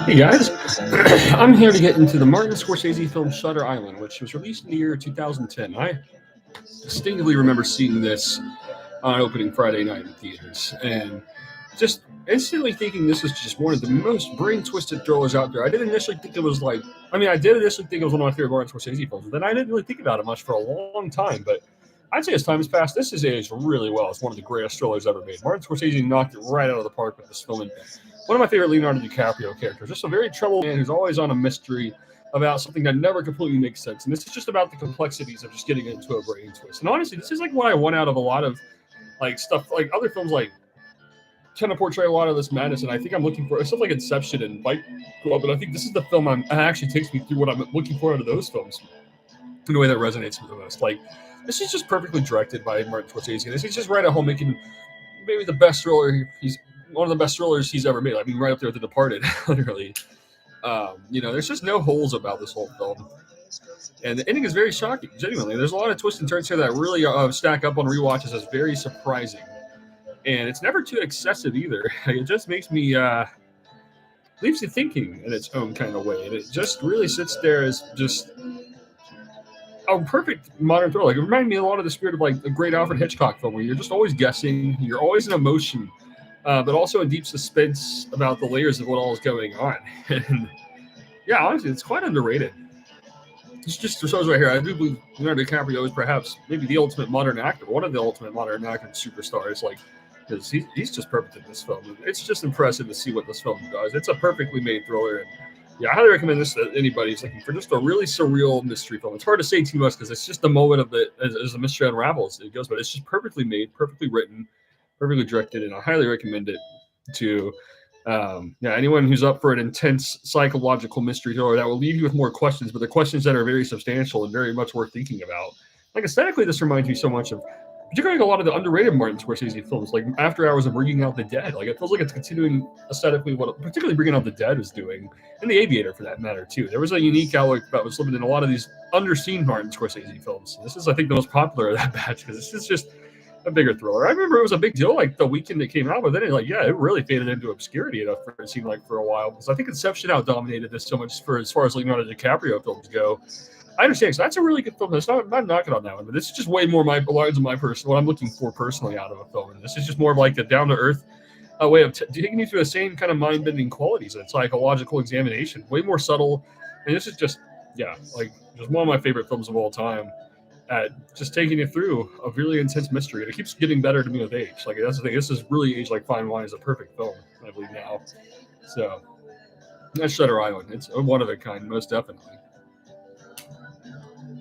Hey guys, I'm here to get into the Martin Scorsese film Shutter Island, which was released in the year 2010. I distinctly remember seeing this on opening Friday night in theaters, and just instantly thinking this was just one of the most brain twisted thrillers out there. I didn't initially think it was like, I did initially think it was one of my favorite Martin Scorsese films, but then I didn't really think about it much for a long time. But I'd say as time has passed, this has aged really well. It's one of the greatest thrillers ever made. Martin Scorsese knocked it right out of the park with this film, and one of my favorite Leonardo DiCaprio characters. Just a very troubled man who's always on a mystery about something that never completely makes sense. And this is just about the complexities of just getting into a brain twist. And honestly, this is like what I want out of a lot of like stuff, like other films like kind of portray a lot of this madness. And I think I'm looking for stuff like Inception and Fight Club. But I think this is the film it actually takes me through what I'm looking for out of those films in a way that resonates with the most. Like, this is just perfectly directed by Martin Scorsese. And this is just right at home making maybe the best thriller he's one of the best thrillers he's ever made. I mean, right up there with The Departed, literally. There's just no holes about this whole film. And the ending is very shocking, genuinely. There's a lot of twists and turns here that really stack up on rewatches as very surprising. And it's never too excessive either. It just makes me, leaves you thinking in its own kind of way. And it just really sits there as just a perfect modern thriller. Like, it reminded me a lot of the spirit of like a great Alfred Hitchcock film where you're just always guessing, you're always in emotion. But also a deep suspense about the layers of what all is going on. And yeah, honestly, it's quite underrated. It's just shows right here. I do believe Leonardo DiCaprio is perhaps maybe the ultimate modern actor, one of the ultimate modern actor superstars. Like, because he's just perfect in this film. It's just impressive to see what this film does. It's a perfectly made thriller, and yeah, I highly recommend this to anybody who's looking for just a really surreal mystery film. It's hard to say too much because it's just the moment of the as the mystery unravels it goes, but it's just perfectly made, perfectly written, perfectly directed, and I highly recommend it to anyone who's up for an intense psychological mystery thriller that will leave you with more questions, but the questions that are very substantial and very much worth thinking about. Like, aesthetically, this reminds me so much of particularly a lot of the underrated Martin Scorsese films, like After Hours of Bringing Out the Dead. Like, it feels like it's continuing aesthetically what particularly Bringing Out the Dead was doing, and The Aviator for that matter too. There was a unique outlook that was living in a lot of these underseen Martin Scorsese films. This is, I think, the most popular of that batch because this is just a bigger thriller. I remember it was a big deal like the weekend it came out, but then it really faded into obscurity enough for it seemed like for a while. Because I think Inception out dominated this so much for as far as Leonardo DiCaprio films go. I understand. So that's a really good film. I'm not knocking on that one, but this is just way more my lines of my person, what I'm looking for personally out of a film. And this is just more of like a down to earth way of taking you through the same kind of mind bending qualities and psychological examination, way more subtle. And this is just just one of my favorite films of all time. At just taking it through a really intense mystery, and it keeps getting better to me with age. Like, that's the thing. This is really aged like fine wine. Is a perfect film, I believe now. So that's Shutter Island. It's one of a kind, most definitely.